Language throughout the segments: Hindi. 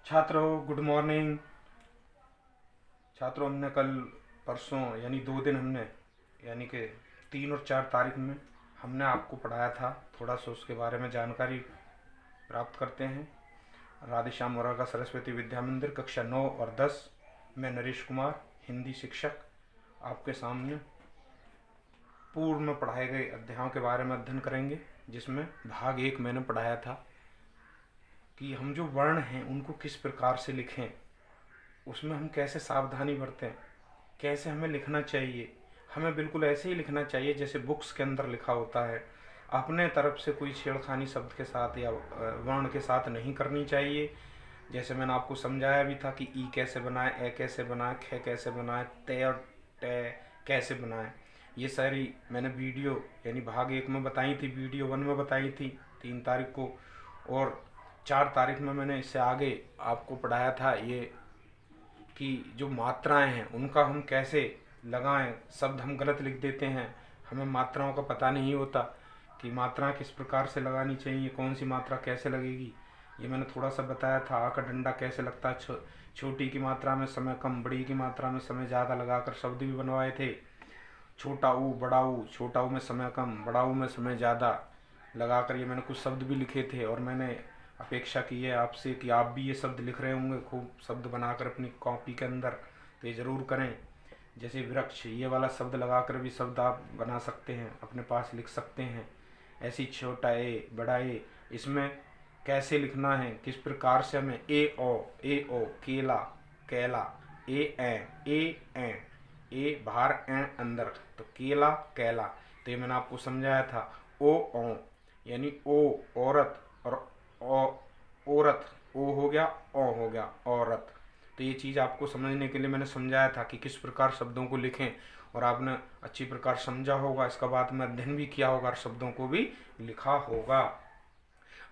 छात्रों गुड मॉर्निंग। छात्रों, हमने कल परसों यानी 2 दिन हमने यानी कि 3 और 4 तारीख में हमने आपको पढ़ाया था। थोड़ा सा उसके बारे में जानकारी प्राप्त करते हैं। राधेश्याम मोरागा सरस्वती विद्या मंदिर कक्षा 9 और 10 में नरेश कुमार, हिंदी शिक्षक, आपके सामने पूर्व में पढ़ाए गए अध्यायों के बारे में अध्ययन करेंगे। जिसमें भाग 1 मैंने पढ़ाया था कि हम जो वर्ण हैं उनको किस प्रकार से लिखें, उसमें हम कैसे सावधानी बरतें, कैसे हमें लिखना चाहिए। हमें बिल्कुल ऐसे ही लिखना चाहिए जैसे बुक्स के अंदर लिखा होता है। अपने तरफ से कोई छेड़खानी शब्द के साथ या वर्ण के साथ नहीं करनी चाहिए। जैसे मैंने आपको समझाया भी था कि ई कैसे बनाए, ए कैसे बनाए, ख कैसे बनाए, ते और टे कैसे बनाए। ये सारी मैंने वीडियो यानी भाग 1 में बताई थी, वीडियो 1 में बताई थी 3 तारीख को। और 4 तारीख में मैंने इससे आगे आपको पढ़ाया था ये कि जो मात्राएं हैं उनका हम कैसे लगाएं। शब्द हम गलत लिख देते हैं, हमें मात्राओं का पता नहीं होता कि मात्राएं किस प्रकार से लगानी चाहिए, कौन सी मात्रा कैसे लगेगी। ये मैंने थोड़ा सा बताया था। आ का डंडा कैसे लगता है, छोटी की मात्रा में समय कम, बड़ी की मात्रा में समय ज़्यादा लगाकर शब्द भी बनवाए थे। छोटा ऊ, बड़ा ऊ, छोटा ऊ में समय कम, बड़ा ऊ में समय ज़्यादा लगाकर ये मैंने कुछ शब्द भी लिखे थे। और मैंने अपेक्षा की है आपसे कि आप भी ये शब्द लिख रहे होंगे खूब शब्द बनाकर अपनी कॉपी के अंदर, तो ये ज़रूर करें। जैसे वृक्ष, ये वाला शब्द लगाकर भी शब्द आप बना सकते हैं, अपने पास लिख सकते हैं। ऐसी छोटा ए, बड़ा ए, इसमें कैसे लिखना है, किस प्रकार से हमें ए ओ, केला, कैला, ए बाहर अंदर, तो केला कैला। तो ये मैंने आपको समझाया था। ओ यानी ओ औरत, और औरत, ओ हो गया, ओ हो गया औरत। तो ये चीज़ आपको समझने के लिए मैंने समझाया था कि किस प्रकार शब्दों को लिखें, और आपने अच्छी प्रकार समझा होगा। इसका बाद में अध्ययन भी किया होगा और शब्दों को भी लिखा होगा।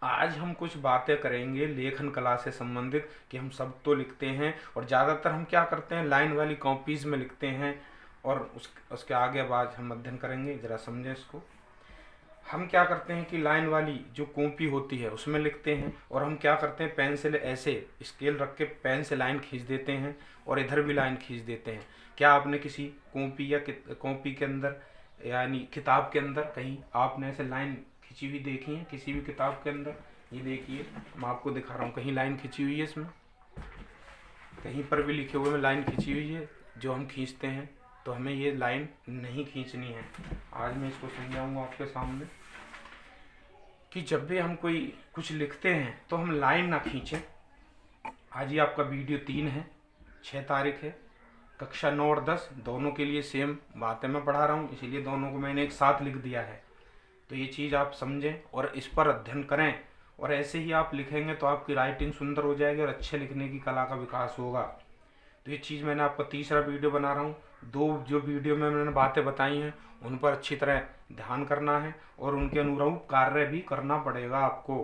आज हम कुछ बातें करेंगे लेखन कला से संबंधित कि हम सब तो लिखते हैं और ज़्यादातर हम क्या करते हैं, लाइन वाली कॉपीज़ में लिखते हैं। और उसके आगे अब आज हम अध्ययन करेंगे, ज़रा समझें इसको। हम क्या करते हैं कि लाइन वाली जो कॉपी होती है उसमें लिखते हैं, और हम क्या करते हैं, पेन से ऐसे स्केल रख के पेन से लाइन खींच देते हैं और इधर भी लाइन खींच देते हैं। क्या आपने किसी कॉपी या कॉपी के अंदर यानी किताब के अंदर कहीं आपने ऐसे लाइन खींची हुई देखी है किसी भी किताब के अंदर? ये देखिए, मैं आपको दिखा रहा हूँ, कहीं लाइन खींची हुई है इसमें? कहीं पर भी लिखे हुए में लाइन खींची हुई है जो हम खींचते हैं? तो हमें ये लाइन नहीं खींचनी है। आज मैं इसको समझाऊंगा आपके सामने कि जब भी हम कोई कुछ लिखते हैं तो हम लाइन ना खींचें। आज ये आपका वीडियो 3 है, 6 तारीख है, कक्षा 9 और 10 दोनों के लिए सेम बातें मैं पढ़ा रहा हूँ, इसीलिए दोनों को मैंने एक साथ लिख दिया है। तो ये चीज़ आप समझें और इस पर अध्ययन करें, और ऐसे ही आप लिखेंगे तो आपकी राइटिंग सुंदर हो जाएगी और अच्छे लिखने की कला का विकास होगा। तो ये चीज़ मैंने आपका तीसरा वीडियो बना रहा हूँ। 2 जो वीडियो में मैंने बातें बताई हैं उन पर अच्छी तरह ध्यान करना है और उनके अनुरूप कार्य भी करना पड़ेगा आपको।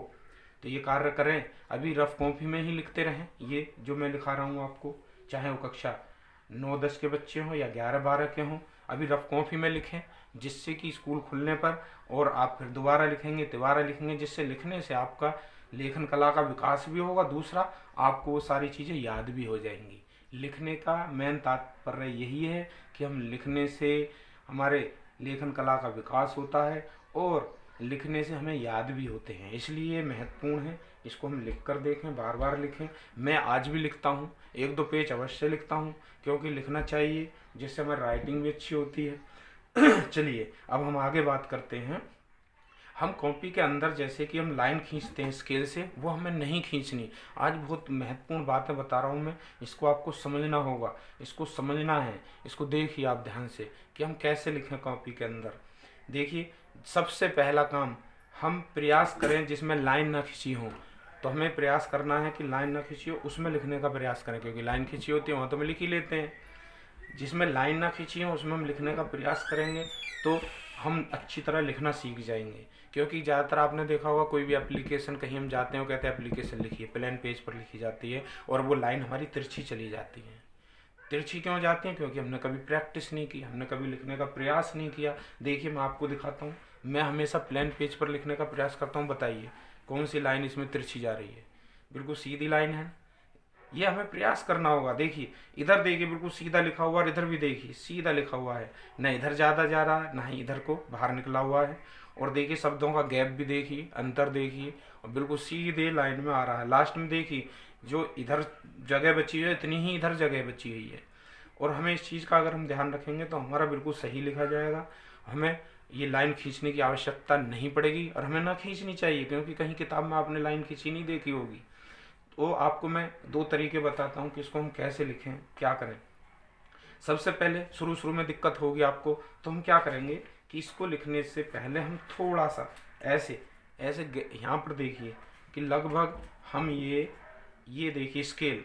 तो ये कार्य करें, अभी रफ कॉपी में ही लिखते रहें। ये जो मैं लिखा रहा हूँ आपको, चाहे वो कक्षा 9-10 के बच्चे हों या 11-12 के हों, अभी रफ कॉपी में लिखें, जिससे कि स्कूल खुलने पर और आप फिर दोबारा लिखेंगे, तिबारा लिखेंगे, जिससे लिखने से आपका लेखन कला का विकास भी होगा। दूसरा, आपको वो सारी चीज़ें याद भी हो जाएंगी। लिखने का मेन तात्पर्य यही है कि हम लिखने से हमारे लेखन कला का विकास होता है और लिखने से हमें याद भी होते हैं, इसलिए महत्वपूर्ण है। इसको हम लिख कर देखें, बार बार लिखें। मैं आज भी लिखता हूँ, 1-2 पेज अवश्य लिखता हूँ, क्योंकि लिखना चाहिए, जिससे हमारी राइटिंग भी अच्छी होती है। चलिए अब हम आगे बात करते हैं। हम कॉपी के अंदर जैसे कि हम लाइन खींचते हैं स्केल से, वो हमें नहीं खींचनी। आज बहुत महत्वपूर्ण बातें बता रहा हूँ मैं, इसको आपको समझना होगा, इसको समझना है। इसको देखिए आप ध्यान से कि हम कैसे लिखें कॉपी के अंदर। देखिए, सबसे पहला काम, हम प्रयास करें जिसमें लाइन ना खींची हो। तो हमें प्रयास करना है कि लाइन ना खींची हो उसमें लिखने का प्रयास करें, क्योंकि लाइन खींची होती है वहाँ तो हम लिख ही लेते हैं। जिसमें लाइन ना खींची हो उसमें हम लिखने का प्रयास करेंगे तो हम अच्छी तरह लिखना सीख जाएंगे। क्योंकि ज़्यादातर आपने देखा होगा, कोई भी एप्लीकेशन कहीं हम जाते हैं, वो कहते हैं एप्लीकेशन लिखिए, प्लेन पेज पर लिखी जाती है और वो लाइन हमारी तिरछी चली जाती है। तिरछी क्यों जाती हैं? क्योंकि हमने कभी प्रैक्टिस नहीं की, हमने कभी लिखने का प्रयास नहीं किया। देखिए मैं आपको दिखाता हूँ, मैं हमेशा प्लेन पेज पर लिखने का प्रयास करता हूँ। बताइए कौन सी लाइन इसमें तिरछी जा रही है? बिल्कुल सीधी लाइन है, ये हमें प्रयास करना होगा। देखिए इधर देखिए बिल्कुल सीधा लिखा हुआ है, इधर भी देखिए सीधा लिखा हुआ है, न इधर ज़्यादा जा रहा है, ना ही इधर को बाहर निकला हुआ है। और देखिए शब्दों का गैप भी देखिए, अंतर देखिए, और बिल्कुल सीधे लाइन में आ रहा है। लास्ट में देखिए जो इधर जगह बची हुई है इतनी ही इधर जगह बची हुई है। और हमें इस चीज़ का अगर हम ध्यान रखेंगे तो हमारा बिल्कुल सही लिखा जाएगा। हमें ये लाइन खींचने की आवश्यकता नहीं पड़ेगी, और हमें ना खींचनी चाहिए, क्योंकि कहीं किताब में आपने लाइन खींची नहीं देखी होगी। तो आपको मैं दो तरीके बताता हूँ कि इसको हम कैसे लिखें, क्या करें। सबसे पहले शुरू शुरू में दिक्कत होगी आपको, तो हम क्या करेंगे कि इसको लिखने से पहले हम थोड़ा सा ऐसे ऐसे यहाँ पर देखिए कि लगभग हम ये देखिए स्केल,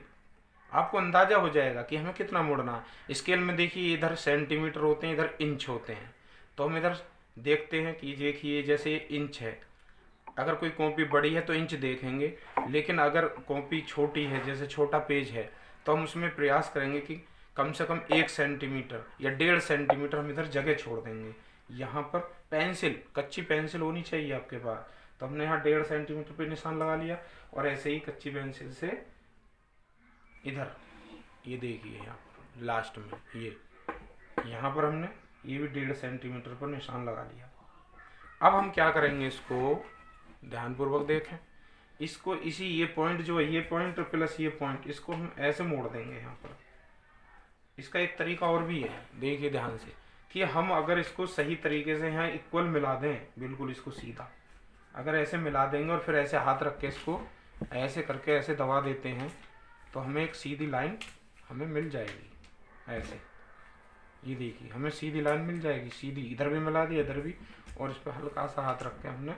आपको अंदाजा हो जाएगा कि हमें कितना मोड़ना है। स्केल में देखिए इधर सेंटीमीटर होते हैं, इधर इंच होते हैं। तो हम इधर देखते हैं कि देखिए जैसे इंच है, अगर कोई कॉपी बड़ी है तो इंच देखेंगे, लेकिन अगर कॉपी छोटी है जैसे छोटा पेज है तो हम उसमें प्रयास करेंगे कि कम से कम 1 सेंटीमीटर या 1.5 सेंटीमीटर हम इधर जगह छोड़ देंगे। यहाँ पर पेंसिल, कच्ची पेंसिल होनी चाहिए आपके पास, तो हमने यहाँ 1.5 सेंटीमीटर पे निशान लगा लिया। और ऐसे ही कच्ची पेंसिल से इधर ये देखिए यहाँ पर लास्ट में ये यहाँ पर हमने ये भी 1.5 सेंटीमीटर पर निशान लगा लिया। अब हम क्या करेंगे, इसको ध्यानपूर्वक देखें। इसको इसी ये पॉइंट जो है, ये पॉइंट प्लस ये पॉइंट, इसको हम ऐसे मोड़ देंगे यहाँ पर। इसका एक तरीका और भी है, देखिए ध्यान से, कि हम अगर इसको सही तरीके से यहाँ इक्वल मिला दें, बिल्कुल इसको सीधा अगर ऐसे मिला देंगे और फिर ऐसे हाथ रख के इसको ऐसे करके ऐसे दबा देते हैं, तो हमें एक सीधी लाइन हमें मिल जाएगी। ऐसे ये देखिए हमें सीधी लाइन मिल जाएगी, सीधी, इधर भी मिला दिया इधर भी, और इस पर हल्का सा हाथ रख के हमने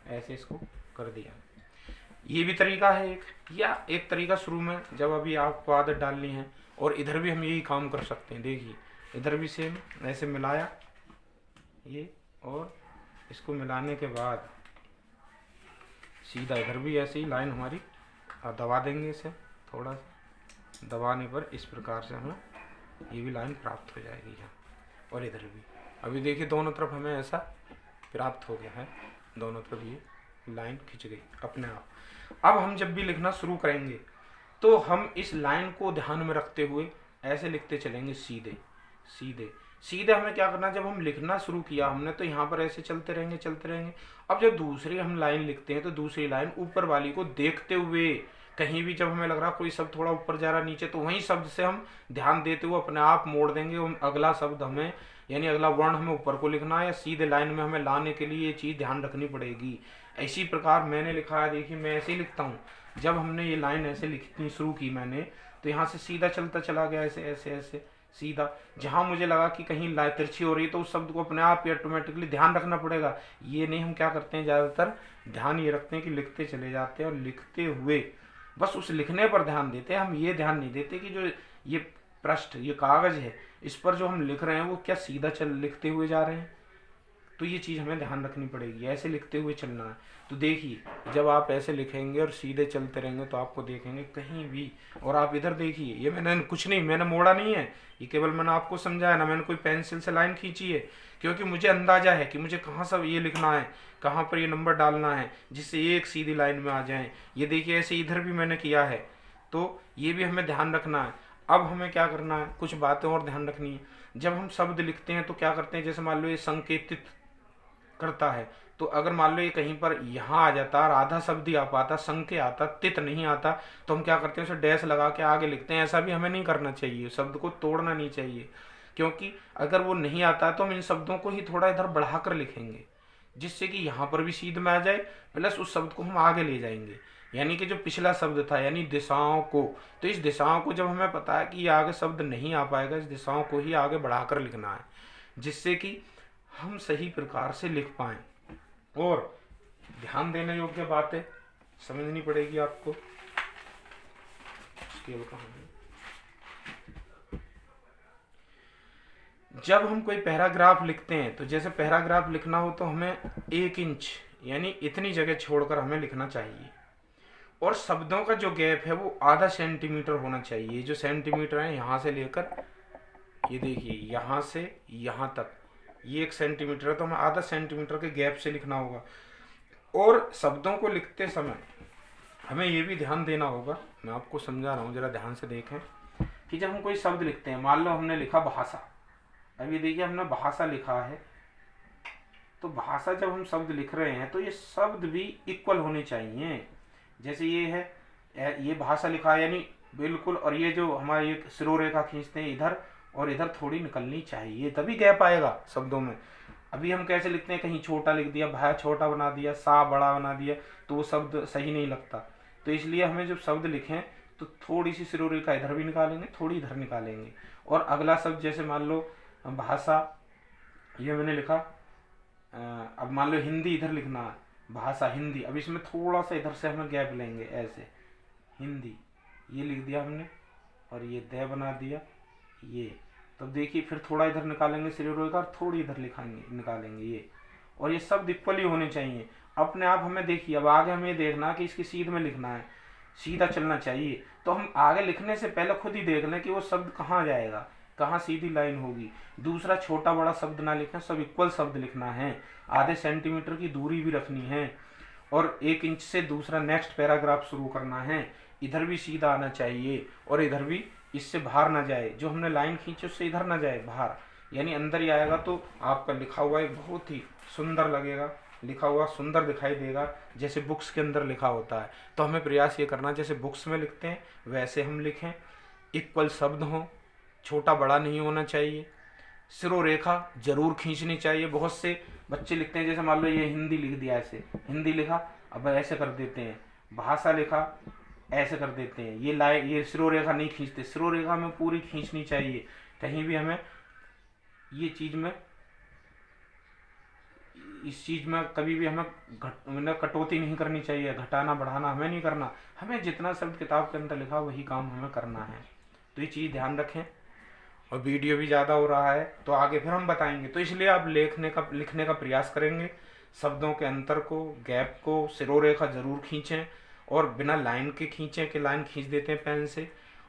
ऐसे इसको कर दिया। ये भी तरीका है एक, या एक तरीका शुरू में जब अभी आपको आदत डालनी है। और इधर भी हम यही काम कर सकते हैं, देखिए इधर भी सेम ऐसे मिलाया ये, और इसको मिलाने के बाद सीधा इधर भी ऐसे ही लाइन हमारी दबा देंगे, इसे थोड़ा सा दबाने पर इस प्रकार से हमें ये भी लाइन प्राप्त हो जाएगी यहाँ। और इधर भी अभी देखिए दोनों तरफ हमें ऐसा प्राप्त हो गया है, दोनों तरफ ये लाइन खिंच गई अपने आप। अब हम जब भी लिखना शुरू करेंगे तो हम इस लाइन को ध्यान में रखते हुए ऐसे लिखते चलेंगे, सीधे सीधे सीधे। हमें क्या करना, जब हम लिखना शुरू किया हमने तो यहाँ पर ऐसे चलते रहेंगे चलते रहेंगे। अब जब दूसरी हम लाइन लिखते हैं तो दूसरी लाइन ऊपर वाली को देखते हुए, कहीं भी जब हमें लग रहा कोई शब्द थोड़ा ऊपर जा रहा नीचे, तो वहीं शब्द से हम ध्यान देते हुए अपने आप मोड़ देंगे। अगला शब्द हमें, यानी अगला वर्ण हमें ऊपर को लिखना है या सीधे लाइन में हमें लाने के लिए ये चीज़ ध्यान रखनी पड़ेगी। इसी प्रकार मैंने लिखा है, देखिए मैं ऐसे ही लिखता हूँ। जब हमने ये लाइन ऐसे लिखनी शुरू की मैंने, तो यहाँ से सीधा चलता चला गया ऐसे ऐसे ऐसे सीधा। जहाँ मुझे लगा कि कहीं लाइन तिरछी हो रही है तो उस शब्द को अपने आप ही ऑटोमेटिकली ध्यान रखना पड़ेगा। ये नहीं, हम क्या करते हैं ज़्यादातर ध्यान ये रखते हैं कि लिखते चले जाते हैं और लिखते हुए बस उस लिखने पर ध्यान देते हैं। हम ये ध्यान नहीं देते कि जो ये पृष्ठ, ये कागज़ है, इस पर जो हम लिख रहे हैं वो क्या सीधा लिखते हुए जा रहे हैं। तो ये चीज़ हमें ध्यान रखनी पड़ेगी, ऐसे लिखते हुए चलना है। तो देखिए जब आप ऐसे लिखेंगे और सीधे चलते रहेंगे तो आपको देखेंगे कहीं भी, और आप इधर देखिए, ये मैंने कुछ नहीं, मैंने मोड़ा नहीं है, ये केवल मैंने आपको समझाया ना, मैंने कोई पेंसिल से लाइन खींची है, क्योंकि मुझे अंदाजा है कि मुझे कहाँ सब ये लिखना है, कहाँ पर ये नंबर डालना है, जिससे ये एक सीधी लाइन में आ जाए। ये देखिए ऐसे इधर भी मैंने किया है, तो ये भी हमें ध्यान रखना है। अब हमें क्या करना है, कुछ बातें और ध्यान रखनी है। जब हम शब्द लिखते हैं तो क्या करते हैं, जैसे मान लो ये संकेतित करता है, तो अगर मान लो ये कहीं पर यहाँ आ जाता और आधा शब्द ही आ पाता, संके आता, तित नहीं आता, तो हम क्या करते हैं, उसे डैश लगा के आगे लिखते हैं। ऐसा भी हमें नहीं करना चाहिए, शब्द को तोड़ना नहीं चाहिए, क्योंकि अगर वो नहीं आता तो हम इन शब्दों को ही थोड़ा इधर बढ़ाकर लिखेंगे, जिससे कि यहाँ पर भी सीध में आ जाए, प्लस उस शब्द को हम आगे ले जाएंगे। यानी कि जो पिछला शब्द था, यानी दिशाओं को, तो इस दिशाओं को जब हमें पता है कि ये आगे शब्द नहीं आ पाएगा, इस दिशाओं को ही आगे बढ़ाकर लिखना है, जिससे कि हम सही प्रकार से लिख पाएँ। और ध्यान देने योग्य बातें समझनी पड़ेगी आपको। स्केल कहाँ है? जब हम कोई पैराग्राफ लिखते हैं तो जैसे पैराग्राफ लिखना हो तो हमें 1 इंच यानी इतनी जगह छोड़कर हमें लिखना चाहिए, और शब्दों का जो गैप है वो आधा सेंटीमीटर होना चाहिए। जो सेंटीमीटर है यहाँ से लेकर, ये देखिए यहाँ से यहाँ तक ये 1 सेंटीमीटर है, तो हमें आधा सेंटीमीटर के गैप से लिखना होगा। और शब्दों को लिखते समय हमें ये भी ध्यान देना होगा, मैं आपको समझा रहा हूँ, ज़रा ध्यान से देखें कि जब हम कोई शब्द लिखते हैं, मान लो हमने लिखा भाषा, अभी देखिए हमने भाषा लिखा है, तो भाषा जब हम शब्द लिख रहे हैं तो ये शब्द भी इक्वल होने चाहिए। जैसे ये है, ये भाषा लिखा है यानी बिल्कुल, और ये जो हमारे ये शिरोरेखा खींचते हैं इधर और इधर थोड़ी निकलनी चाहिए, तभी गैप आएगा शब्दों में। अभी हम कैसे लिखते हैं, कहीं छोटा लिख दिया, भा छोटा बना दिया, सा बड़ा बना दिया, तो वो शब्द सही नहीं लगता। तो इसलिए हमें जब शब्द लिखें तो थोड़ी सी शिरोरेखा इधर भी निकालेंगे, थोड़ी इधर निकालेंगे। और अगला शब्द जैसे मान लो भाषा, ये मैंने लिखा, अब मान लो हिंदी इधर लिखना है, भाषा हिंदी, अब इसमें थोड़ा सा इधर से हमें गैप लेंगे, ऐसे हिंदी ये लिख दिया हमने और ये दे बना दिया ये, तो देखिए फिर थोड़ा इधर निकालेंगे शिरोरेखा और थोड़ी इधर लिखाएंगे निकालेंगे ये, और ये शब्द इक्वली होने चाहिए अपने आप। हमें देखिए अब आगे हमें देखना कि इसकी सीध में लिखना है, सीधा चलना चाहिए, तो हम आगे लिखने से पहले खुद ही देख लें कि वो शब्द कहाँ जाएगा, कहाँ सीधी लाइन होगी। दूसरा, छोटा बड़ा शब्द ना लिखें, सब इक्वल शब्द लिखना है, आधे सेंटीमीटर की दूरी भी रखनी है, और 1 इंच से दूसरा नेक्स्ट पैराग्राफ शुरू करना है। इधर भी सीधा आना चाहिए और इधर भी इससे बाहर ना जाए, जो हमने लाइन खींची उससे इधर ना जाए बाहर, यानी अंदर ही आएगा, तो आपका लिखा हुआ एक बहुत ही सुंदर लगेगा, लिखा हुआ सुंदर दिखाई देगा, जैसे बुक्स के अंदर लिखा होता है। तो हमें प्रयास ये करना, जैसे बुक्स में लिखते हैं वैसे हम लिखें, इक्वल शब्द हों, छोटा बड़ा नहीं होना चाहिए, शिरोरेखा जरूर खींचनी चाहिए। बहुत से बच्चे लिखते हैं, जैसे मान लो ये हिंदी लिख दिया, ऐसे हिंदी लिखा, अब ऐसे कर देते हैं, भाषा लिखा ऐसे कर देते हैं, ये लाइन ये शिरोरेखा नहीं खींचते, शिरोरेखा में पूरी खींचनी चाहिए। कहीं भी हमें ये चीज में, इस चीज में कभी भी हमें मतलब कटौती नहीं करनी चाहिए, घटाना बढ़ाना हमें नहीं करना, हमें जितना शब्द किताब के अंदर लिखा वही काम हमें करना है। तो ये चीज़ ध्यान रखें। और वीडियो भी ज़्यादा हो रहा है तो आगे फिर हम बताएंगे, तो इसलिए आप लिखने का प्रयास करेंगे, शब्दों के अंतर को, गैप को, शिरोरेखा जरूर खींचें, और बिना लाइन के खींचें कि लाइन खींच देते हैं पेन से,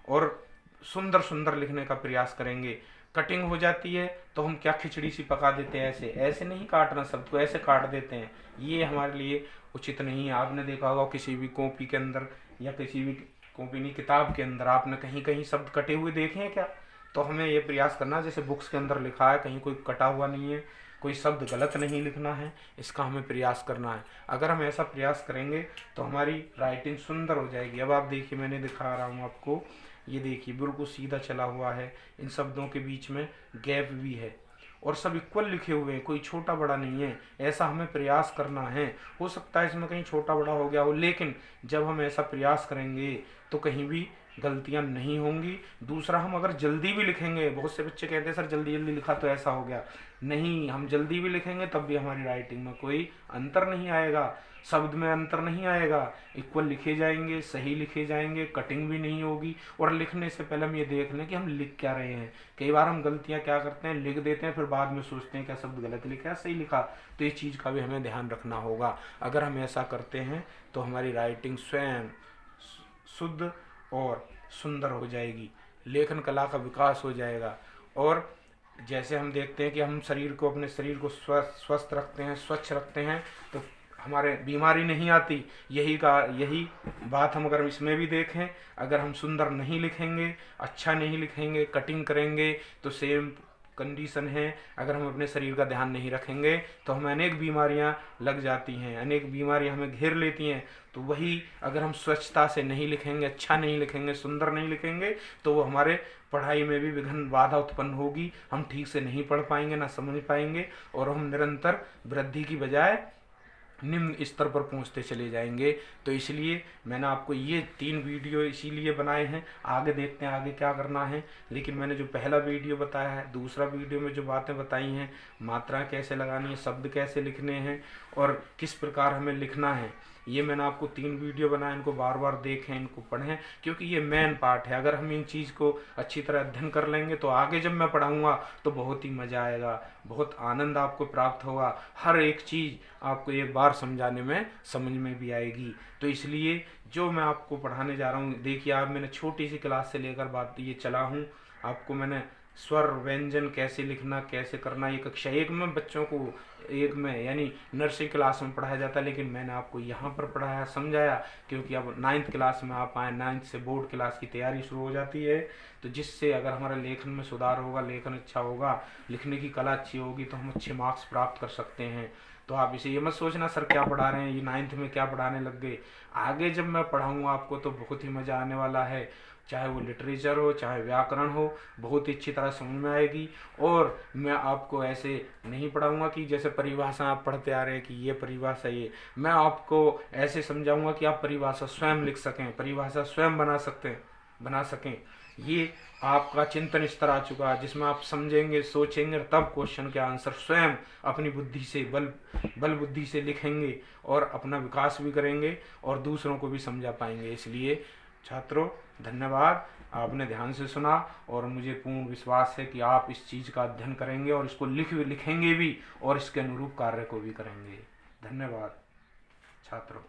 और सुंदर सुंदर लिखने का प्रयास करेंगे। कटिंग हो जाती है तो हम क्या खिचड़ी सी पका देते हैं, ऐसे ऐसे नहीं काटना, शब्द को ऐसे काट देते हैं, ये हमारे लिए उचित नहीं है। आपने देखा होगा किसी भी कॉपी के अंदर या किसी भी कॉपी नहीं, किताब के अंदर आपने कहीं कहीं शब्द कटे हुए देखे हैं क्या? तो हमें ये प्रयास करना, जैसे बुक्स के अंदर लिखा है कहीं कोई कटा हुआ नहीं है, कोई शब्द गलत नहीं लिखना है, इसका हमें प्रयास करना है। अगर हम ऐसा प्रयास करेंगे तो हमारी राइटिंग सुंदर हो जाएगी। अब आप देखिए, मैंने दिखा रहा हूँ आपको, ये देखिए बिल्कुल सीधा चला हुआ है, इन शब्दों के बीच में गैप भी है, और सब इक्वल लिखे हुए हैं, कोई छोटा बड़ा नहीं है। ऐसा हमें प्रयास करना है। हो सकता है इसमें कहीं छोटा बड़ा हो गया हो, लेकिन जब हम ऐसा प्रयास करेंगे तो कहीं भी गलतियां नहीं होंगी। दूसरा, हम अगर जल्दी भी लिखेंगे, बहुत से बच्चे कहते हैं सर जल्दी जल्दी लिखा तो ऐसा हो गया, नहीं, हम जल्दी भी लिखेंगे तब भी हमारी राइटिंग में कोई अंतर नहीं आएगा, शब्द में अंतर नहीं आएगा, इक्वल लिखे जाएंगे, सही लिखे जाएंगे, कटिंग भी नहीं होगी। और लिखने से पहले हम ये देख लें कि हम लिख क्या रहे हैं। कई बार हम गलतियां क्या करते हैं, लिख देते हैं, फिर बाद में सोचते हैं क्या शब्द गलत लिखा, सही लिखा। तो ये चीज़ का भी हमें ध्यान रखना होगा। अगर हम ऐसा करते हैं तो हमारी राइटिंग स्वयं शुद्ध और सुंदर हो जाएगी, लेखन कला का विकास हो जाएगा। और जैसे हम देखते हैं कि हम शरीर को, अपने शरीर को स्वस्थ रखते हैं, स्वच्छ रखते हैं, तो हमारे बीमारी नहीं आती। यही बात हम अगर इसमें भी देखें, अगर हम सुंदर नहीं लिखेंगे, अच्छा नहीं लिखेंगे, कटिंग करेंगे, तो सेम कंडीशन है। अगर हम अपने शरीर का ध्यान नहीं रखेंगे तो हमें अनेक बीमारियां लग जाती हैं, अनेक बीमारियां हमें घेर लेती हैं। तो वही अगर हम स्वच्छता से नहीं लिखेंगे, अच्छा नहीं लिखेंगे, सुंदर नहीं लिखेंगे, तो वो हमारे पढ़ाई में भी विघ्न बाधा उत्पन्न होगी, हम ठीक से नहीं पढ़ पाएंगे, ना समझ पाएंगे, और हम निरंतर वृद्धि की बजाय निम्न स्तर पर पहुंचते चले जाएंगे। तो इसलिए मैंने आपको ये 3 वीडियो इसीलिए बनाए हैं। आगे देखते हैं आगे क्या करना है। लेकिन मैंने जो पहला वीडियो बताया है, दूसरा वीडियो में जो बातें बताई हैं, मात्रा कैसे लगानी है, शब्द कैसे लिखने हैं और किस प्रकार हमें लिखना है, ये मैंने आपको 3 वीडियो बनाए। इनको बार बार देखें, इनको पढ़ें, क्योंकि ये मेन पार्ट है। अगर हम इन चीज़ को अच्छी तरह अध्ययन कर लेंगे तो आगे जब मैं पढ़ाऊँगा तो बहुत ही मज़ा आएगा, बहुत आनंद आपको प्राप्त होगा। हर एक चीज़ आपको एक बार समझाने में समझ में भी आएगी। तो इसलिए जो मैं आपको पढ़ाने जा रहा हूँ, देखिए आप, मैंने छोटी सी क्लास से लेकर बात ये चला हूँ, आपको मैंने स्वर व्यंजन कैसे लिखना, कैसे करना, ये कक्षा 1 में बच्चों को, 1 में यानी नर्सरी क्लास में पढ़ाया जाता है, लेकिन मैंने आपको यहाँ पर पढ़ाया, समझाया, क्योंकि अब 9th क्लास में आप आए, 9th से बोर्ड क्लास की तैयारी शुरू हो जाती है। तो जिससे अगर हमारा लेखन में सुधार होगा, लेखन अच्छा होगा, लिखने की कला अच्छी होगी, तो हम अच्छे मार्क्स प्राप्त कर सकते हैं। तो आप इसे ये मत सोचना सर क्या पढ़ा रहे हैं, ये 9th में क्या पढ़ाने लग गए। आगे जब मैं पढ़ाऊँगा आपको तो बहुत ही मज़ा आने वाला है, चाहे वो लिटरेचर हो, चाहे व्याकरण हो, बहुत ही अच्छी तरह समझ में आएगी। और मैं आपको ऐसे नहीं पढ़ाऊँगा कि जैसे परिभाषा आप पढ़ते आ रहे हैं कि ये परिभाषा, ये मैं आपको ऐसे समझाऊँगा कि आप परिभाषा स्वयं लिख सकें, परिभाषा स्वयं बना सकें। ये आपका चिंतन स्तर आ चुका है, जिसमें आप समझेंगे, सोचेंगे, तब क्वेश्चन के आंसर स्वयं अपनी बुद्धि से, बल बुद्धि से लिखेंगे और अपना विकास भी करेंगे और दूसरों को भी समझा पाएंगे। इसलिए छात्रों, धन्यवाद, आपने ध्यान से सुना और मुझे पूर्ण विश्वास है कि आप इस चीज़ का अध्ययन करेंगे और इसको लिखेंगे भी और इसके अनुरूप कार्य को भी करेंगे। धन्यवाद छात्रों।